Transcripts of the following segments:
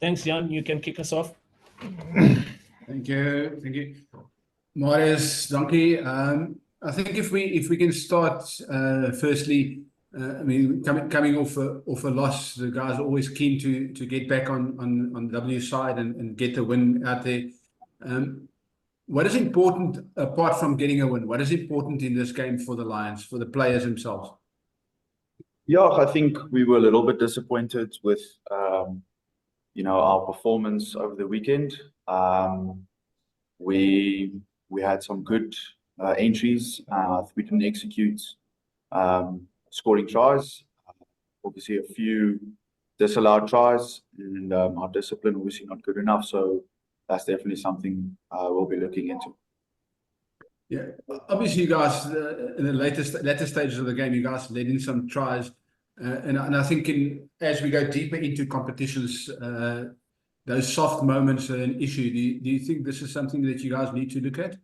Thanks, Jan. You can kick us off. Thank you. Marius, donkey. I think if we can start firstly, I mean, coming off a loss, the guys are always keen to get back on W side and get a win out there. What is important apart from getting a win? What is important in this game for the Lions, for the players themselves? Yeah, I think we were a little bit disappointed with our performance over the weekend. We had some good entries. We didn't execute scoring tries. Obviously, a few disallowed tries, and our discipline obviously not good enough. So that's definitely something we'll be looking into. Yeah, obviously, you guys in the later stages of the game, you guys led in some tries, and I think as we go deeper into competitions, those soft moments are an issue. Do you think this is something that you guys need to look at?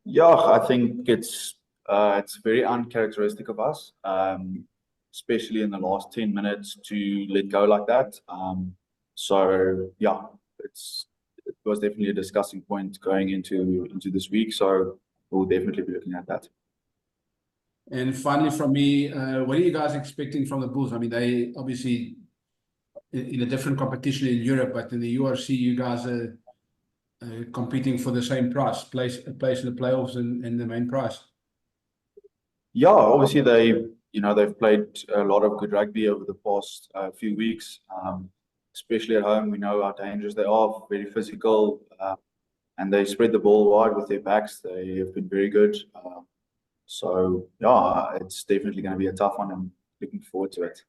Yeah, I think it's very uncharacteristic of us, especially in the last 10 minutes to let go like that. So yeah, it was definitely a discussing point going into this week. So we'll definitely be looking at that. And finally, from me, what are you guys expecting from the Bulls? I mean, they obviously in a different competition in Europe, but in the URC, you guys are competing for the same prize, place in the playoffs and the main prize. Yeah, obviously they've played a lot of good rugby over the past few weeks, especially at home. We know how dangerous they are, very physical, and they spread the ball wide with their backs. They have been very good. So yeah, it's definitely going to be a tough one, and looking forward to it.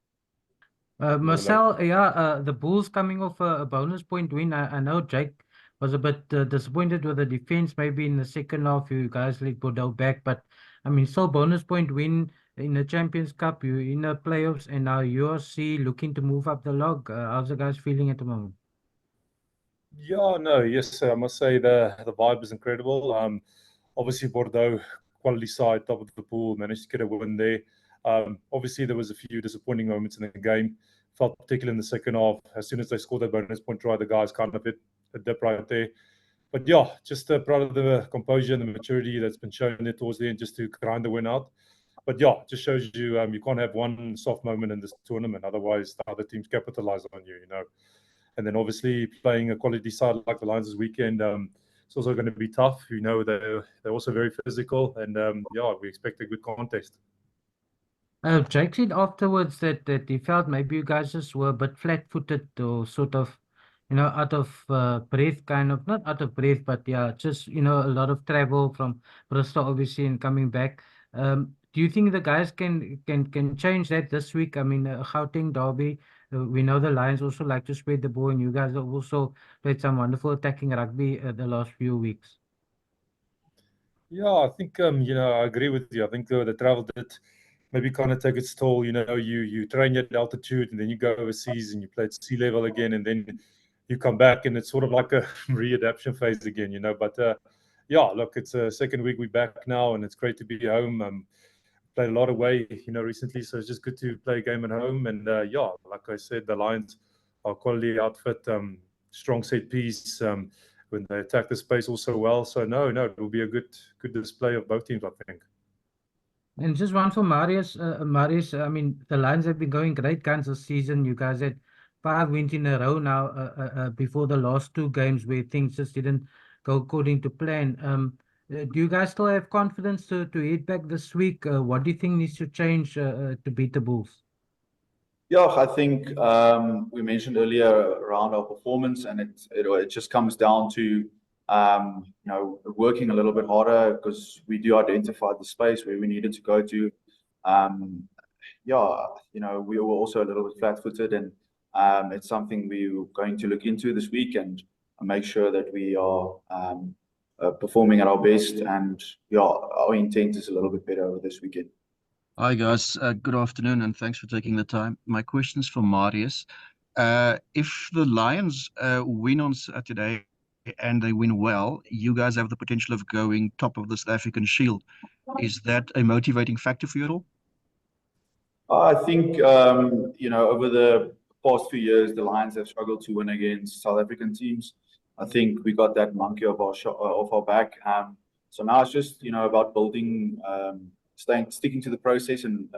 Marcell, the Bulls coming off a bonus point win. I know Jake was a bit disappointed with the defense. Maybe in the second half, you guys let Bordeaux back, but I mean, still bonus point win in the Champions Cup. You in the playoffs, and now URC looking to move up the log. How's the guys feeling at the moment? Yeah, no, yes, I must say the vibe is incredible. Obviously Bordeaux, quality side, top of the pool, managed to get a win there. Obviously there was a few disappointing moments in the game. Felt particularly in the second half. As soon as they scored that bonus point try, the guys kind of hit a dip right there. But yeah, just proud of the composure and the maturity that's been shown there towards the end, just to grind the win out. But yeah, just shows you you can't have one soft moment in this tournament, otherwise the other teams capitalize on you, And then obviously playing a quality side like the Lions this weekend, it's also going to be tough. They're also very physical, and yeah, we expect a good contest. Jake said afterwards that he felt maybe you guys just were a bit flat-footed or sort of, out of breath, kind of, not out of breath, but yeah, just, a lot of travel from Bristol, obviously, and coming back. Do you think the guys can change that this week? I mean, Gauteng Derby, we know the Lions also like to spread the ball, and you guys have also played some wonderful attacking rugby the last few weeks. Yeah, I think, I agree with you. I think the travel did maybe kind of take its toll. You train at altitude, and then you go overseas and you play at sea level again, and then you come back, and it's sort of like a readaptation phase again, But yeah, look, it's a second week we're back now, and it's great to be home. Played a lot away, recently, so it's just good to play a game at home. And yeah, like I said, the Lions are quality outfit, strong set piece. When they attack the space also well. So no, it will be a good display of both teams, I think. And just one for Marius. Marius, I mean, the Lions have been going great guns this season. You guys had 5 wins in a row now before the last 2 games where things just didn't go according to plan. Do you guys still have confidence to head back this week? What do you think needs to change to beat the Bulls? Yeah, I think we mentioned earlier around our performance, and it just comes down to working a little bit harder, because we do identify the space where we needed to go to. We were also a little bit flat-footed, and it's something we're going to look into this week and make sure that we are performing at our best. And yeah, our intent is a little bit better over this weekend. Hi guys, good afternoon, and thanks for taking the time. My question is for Marius. If the Lions win on Saturday and they win well, you guys have the potential of going top of the South African Shield. Is that a motivating factor for you at all? I think over the past few years, the Lions have struggled to win against South African teams. I think we got that monkey off our back. So now it's just, about building, sticking to the process and,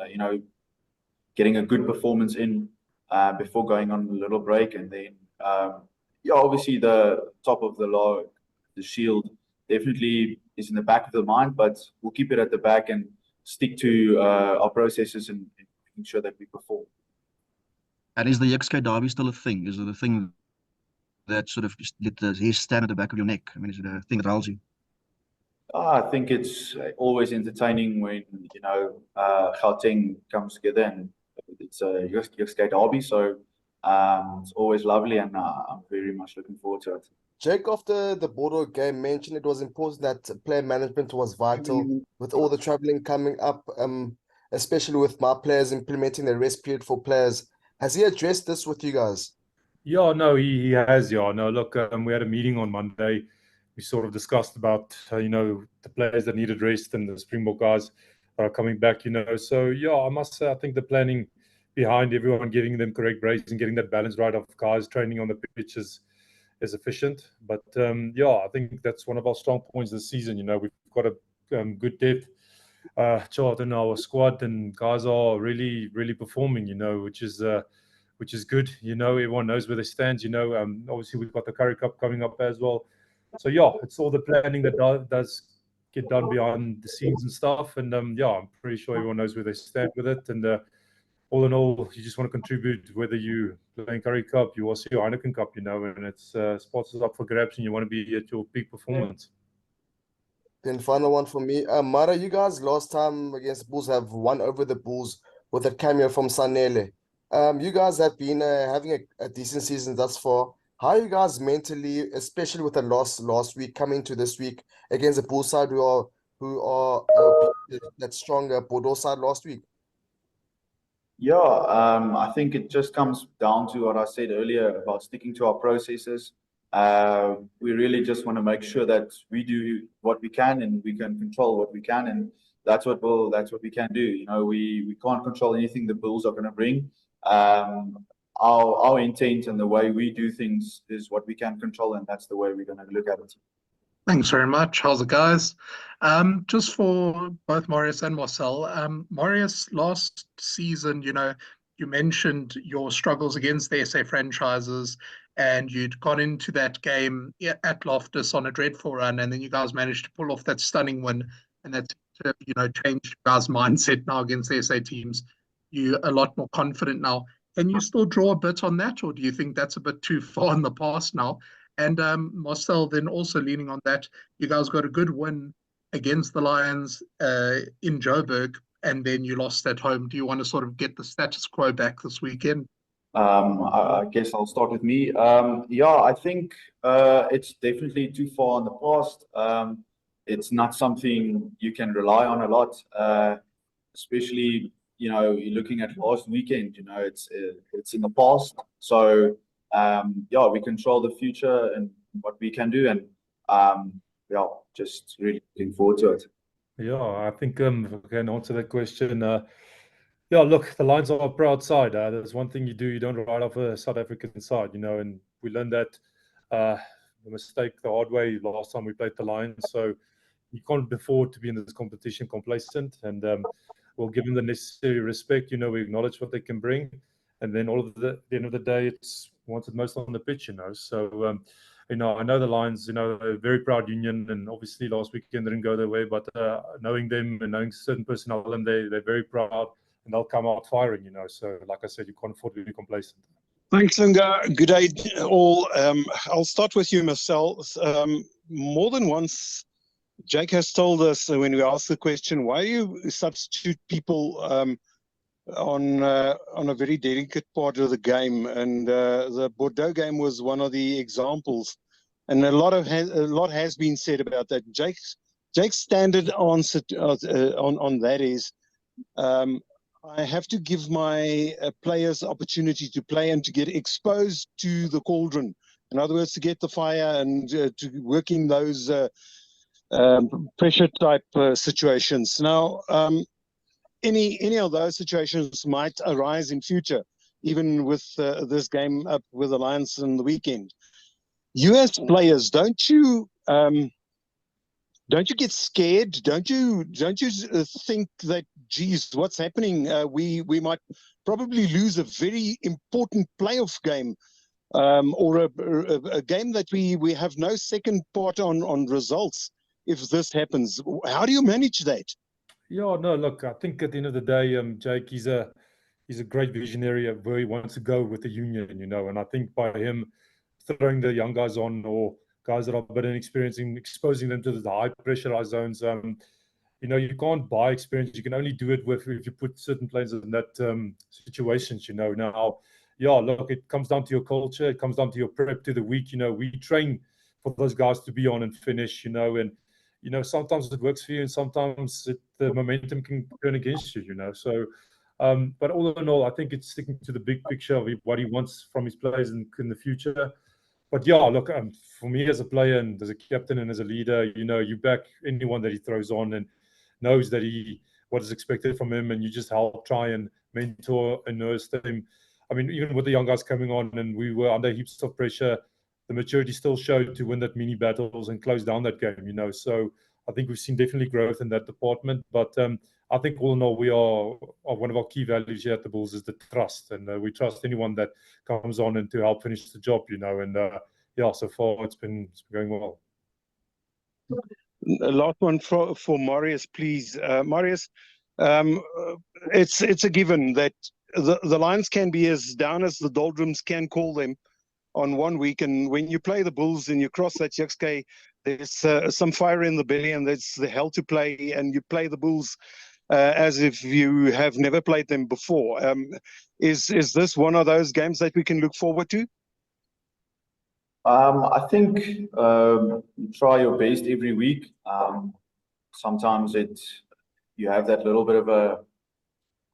getting a good performance in before going on a little break. And then, obviously the top of the log, the shield, definitely is in the back of the mind, but we'll keep it at the back and stick to our processes and making sure that we perform. And is the Jukskei Derby still a thing? Is it a thing that sort of let the hair stand at the back of your neck? I mean, is it a thing that riles you? I think it's always entertaining when, Gauteng comes together, and it's a Jukskei Derby, so it's always lovely, and I'm very much looking forward to it. Jake, after the Bordeaux game, mentioned it was important that player management was vital with all the traveling coming up, especially with my players implementing the rest period for players. Has he addressed this with you guys? Yeah, no, he has. Yeah, no, look, we had a meeting on Monday. We sort of discussed about, the players that needed rest and the Springbok guys that are coming back, So, yeah, I must say, I think the planning behind everyone, giving them correct breaks and getting that balance right of guys training on the pitch is efficient. But, I think that's one of our strong points this season. We've got a good depth chart in our squad, and guys are really, really performing, which is good. Everyone knows where they stand. Obviously we've got the Currie Cup coming up as well. So yeah, it's all the planning that does get done behind the scenes and stuff. And I'm pretty sure everyone knows where they stand with it. And all in all, you just want to contribute, whether you playing Currie Cup, you also your Heineken Cup, and it's spots is up for grabs, and you want to be at your peak performance. Then final one for me. Mara, you guys last time against the Bulls have won over the Bulls with a cameo from Sanele. You guys have been having a decent season thus far. How are you guys mentally, especially with the loss last week, coming to this week against the Bulls side who are that stronger Bordeaux side last week? Yeah, I think it just comes down to what I said earlier about sticking to our processes. We really just want to make sure that we do what we can and we can control what we can, and that's what we can do. We can't control anything the Bulls are going to bring. Our intent and the way we do things is what we can control, and that's the way we're going to look at it. Thanks very much. How's it, guys? Just for both Marius and Marcell. Marius, last season, you mentioned your struggles against the SA franchises, and you'd gone into that game at Loftus on a dreadful run, and then you guys managed to pull off that stunning win, and that's changed your guys' mindset now against the SA teams. You're a lot more confident now. Can you still draw a bit on that, or do you think that's a bit too far in the past now? And Marcell, then also leaning on that, you guys got a good win against the Lions in Joburg, and then you lost at home. Do you want to sort of get the status quo back this weekend? I guess I'll start with me. I think it's definitely too far in the past. It's not something you can rely on a lot, especially you're looking at last weekend. It's in the past. So we control the future and what we can do, and just really looking forward to it. Yeah, I think if I can answer that question. Look, the Lions are a proud side. There's one thing you do, you don't write off a South African side, and we learned that the mistake the hard way last time we played the Lions. So you can't afford to be in this competition complacent, and we'll give them the necessary respect. We acknowledge what they can bring, and then at the end of the day, it's wanted most on the pitch. So I know the Lions, a very proud union, and obviously last weekend didn't go their way, but knowing them and knowing certain personnel, and they're very proud, and they'll come out firing. So like I said, you can't afford to be complacent. Thanks, Lunga. Good day all. I'll start with you, Marcell. More than once, Jake has told us when we asked the question, why you substitute people on a very delicate part of the game, and the Bordeaux game was one of the examples, and a lot has been said about that. Jake's standard answer on that is, I have to give my players opportunity to play and to get exposed to the cauldron. In other words, to get the fire and to work in those pressure type situations. Now, any of those situations might arise in future. even with this game up with the Lions on the weekend. You as players, don't you get scared? Don't you think that, geez, what's happening? We might probably lose a very important playoff game, or a game that we have no second part on results if this happens. How do you manage that? Yeah, no, look, I think at the end of the day, Jake, he's a great visionary of where he wants to go with the union, and I think by him throwing the young guys on, or guys that are a bit inexperienced, exposing them to the high pressurized zones, you can't buy experience. You can only do it if you put certain players in that situations, Now, yeah, look, it comes down to your culture. It comes down to your prep to the week. We train for those guys to be on and finish, and sometimes it works for you, and sometimes the momentum can turn against you, So, but all in all, I think it's sticking to the big picture of what he wants from his players in the future. But yeah, look, for me as a player and as a captain and as a leader, you back anyone that he throws on and knows that what is expected from him, and you just help try and mentor and nurse them. I mean, even with the young guys coming on and we were under heaps of pressure, the maturity still showed to win that mini battles and close down that game, So I think we've seen definitely growth in that department. But I think all in all, we are one of our key values here at the Bulls is the trust. And we trust anyone that comes on and to help finish the job, And yeah, so far it's been going well. A last one for Marius, please. Marius, it's a given that the Lions can be as down as the doldrums can call them on one week, and when you play the Bulls and you cross that Jukskei, there's some fire in the belly, and there's the hell to play, and you play the Bulls as if you have never played them before. Is this one of those games that we can look forward to? I think you try your best every week. Sometimes you have that little bit of a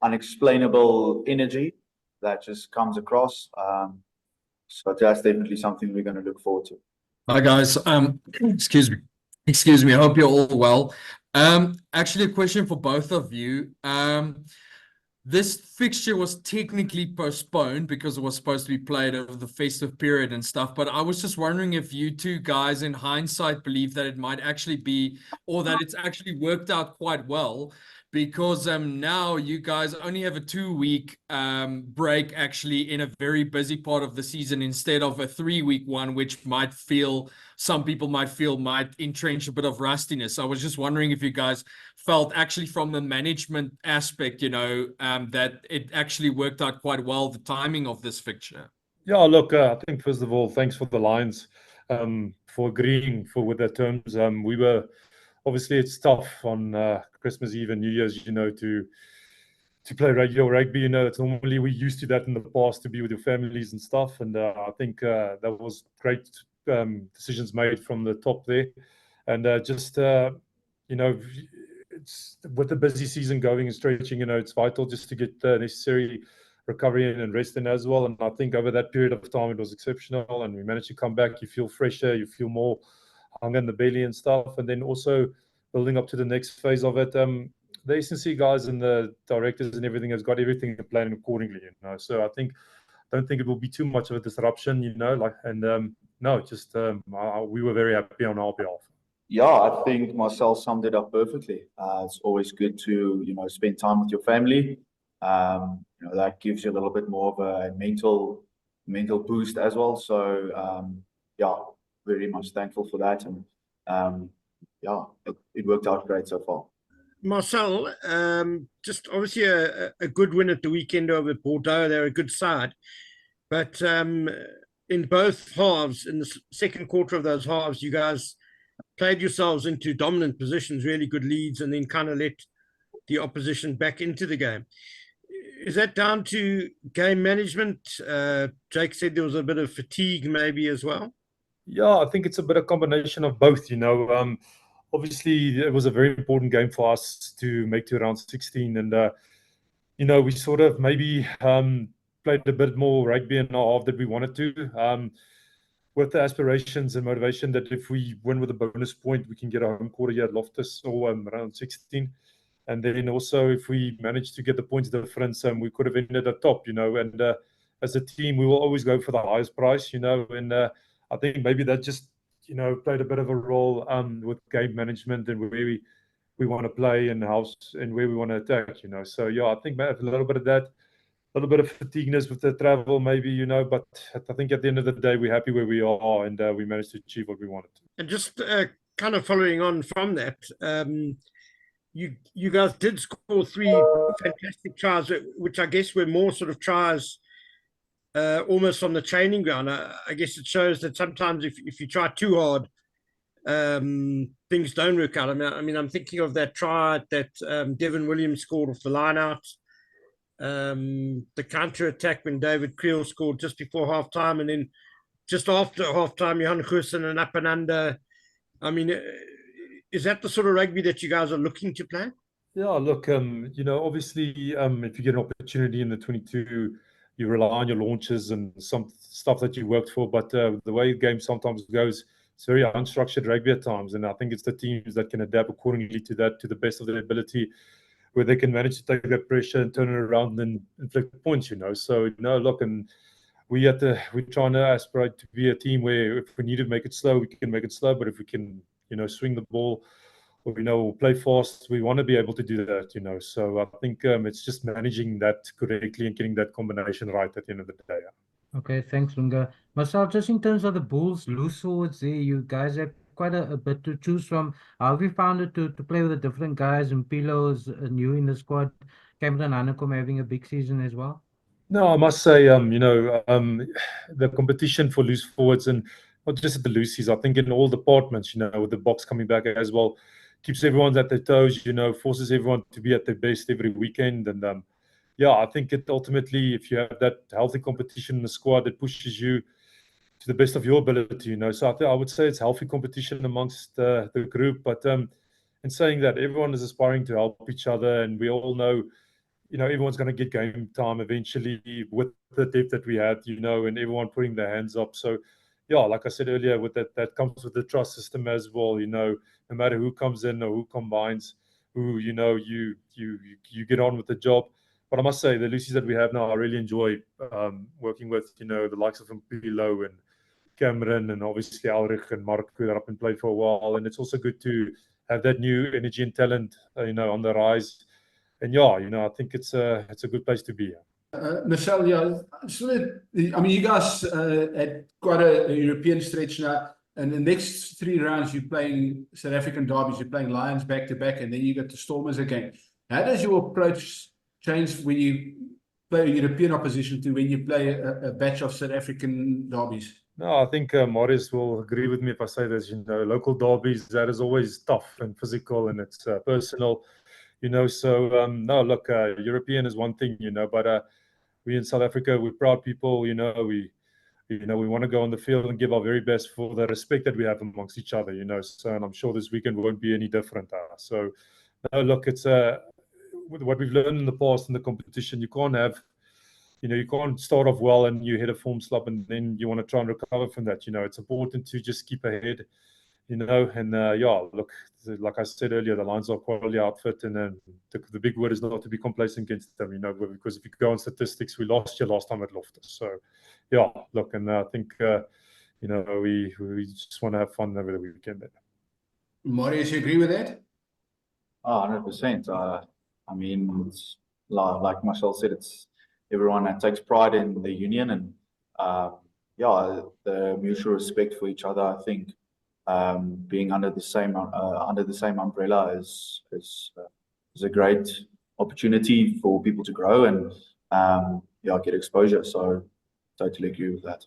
unexplainable energy that just comes across. So that's definitely something we're going to look forward to. Hi guys. Excuse me. I hope you're all well. Actually, a question for both of you. This fixture was technically postponed because it was supposed to be played over the festive period and stuff. But I was just wondering if you two guys, in hindsight, believe that it might actually be, or that it's actually worked out quite well. Because now you guys only have a 2-week break actually in a very busy part of the season instead of a 3-week one, which some people might entrench a bit of rustiness. I was just wondering if you guys felt actually from the management aspect, that it actually worked out quite well, the timing of this fixture. Yeah, look, I think first of all, thanks for the Lions for agreeing with their terms. We were obviously it's tough on Christmas Eve and New Year's, to play RadioRugby. It's normally we're used to that in the past to be with your families and stuff. And I think that was great decisions made from the top there. And just it's with the busy season going and stretching, it's vital just to get the necessary recovery in and rest in as well. And I think over that period of time, it was exceptional. And we managed to come back. You feel fresher, you feel more hunger in the belly and stuff. And then also building up to the next phase of it, the SNC guys and the directors and everything has got everything planned accordingly, So I don't think it will be too much of a disruption, no, just we were very happy on our behalf. Yeah, I think Marcell summed it up perfectly. It's always good to, spend time with your family. That gives you a little bit more of a mental boost as well. So, yeah, very much thankful for that. And yeah, it worked out great so far. Marcell, just obviously a good win at the weekend over Bordeaux. They're a good side. But in both halves, in the second quarter of those halves, you guys played yourselves into dominant positions, really good leads, and then kind of let the opposition back into the game. Is that down to game management? Jake said there was a bit of fatigue maybe as well. Yeah, I think it's a bit of combination of both, Obviously, it was a very important game for us to make to round 16. And, we sort of maybe played a bit more rugby in our half that we wanted to, with the aspirations and motivation that if we win with a bonus point, we can get a home quarter here at Loftus or round 16. And then also if we manage to get the points difference, we could have ended at top, And as a team, we will always go for the highest price, and I think maybe that just, played a bit of a role with game management and where we want to play and where we want to attack, So yeah, I think a little bit of that, a little bit of fatigueness with the travel, maybe, but I think at the end of the day, we're happy where we are and we managed to achieve what we wanted. And just kind of following on from that, you guys did score 3 fantastic tries, which I guess were more sort of tries almost on the training ground. I guess it shows that sometimes if you try too hard, things don't work out. I mean, I'm thinking of that try that Devin Williams scored off the line out, the counter attack when David Creel scored just before halftime, and then just after halftime, Johan Pretorius and up and under. I mean, is that the sort of rugby that you guys are looking to play? Yeah, look, obviously, if you get an opportunity in the 22, you rely on your launches and some stuff that you worked for. But the way the game sometimes goes, it's very unstructured rugby at times. And I think it's the teams that can adapt accordingly to that, to the best of their ability, where they can manage to take that pressure and turn it around and inflict points, So, look, and we're trying to aspirate to be a team where if we need to make it slow, we can make it slow. But if we can, swing the ball, or play fast, we want to be able to do that, So I think it's just managing that correctly and getting that combination right at the end of the day. Okay, thanks, Lunga. Marcell, just in terms of the Bulls loose forwards there, you guys have quite a bit to choose from. How have you found it to play with the different guys? And Pilo's new in the squad, Cameron Hanekom having a big season as well? No, I must say, the competition for loose forwards, and not just at the loosies, I think in all departments, with the box coming back as well, keeps everyone at their toes, forces everyone to be at their best every weekend. And I think it ultimately, if you have that healthy competition in the squad, it pushes you to the best of your ability, So I would say it's healthy competition amongst the group. But in saying that, everyone is aspiring to help each other, and we all know, everyone's going to get game time eventually with the depth that we had, and everyone putting their hands up. So, like I said earlier, with that comes with the trust system as well. No matter who comes in or who combines, who you get on with the job. But I must say, the Lucies that we have now, I really enjoy working with. The likes of Pilo and Cameron, and obviously Ulrich and Mark, who have been played for a while. And it's also good to have that new energy and talent, on the rise. And I think it's a good place to be. Marcell, I mean, you guys had quite a European stretch now, and the next 3 rounds you're playing South African derbies, you're playing Lions back to back, and then you get the Stormers again. How does your approach change when you play a European opposition to when you play a batch of South African derbies? No, I think Marius will agree with me if I say this. Local derbies, that is always tough and physical, and it's personal. So no, look, European is one thing, but we in South Africa, we're proud people, we want to go on the field and give our very best for the respect that we have amongst each other, So, and I'm sure this weekend won't be any different. So, no, look, it's what we've learned in the past in the competition. You can't have, you can't start off well and you hit a form slump and then you want to try and recover from that. It's important to just keep ahead. And look, like I said earlier, the Lions are a quality outfit, and then the big word is not to be complacent against them, because if you go on statistics, we lost you last time at Loftus. So, look, and I think, we just want to have fun over the weekend. Marius, you agree with that? 100%. I mean, it's like Marcell said, it's everyone that takes pride in the union, and the mutual respect for each other. I think being under the same umbrella is a great opportunity for people to grow and get exposure. So totally agree with that.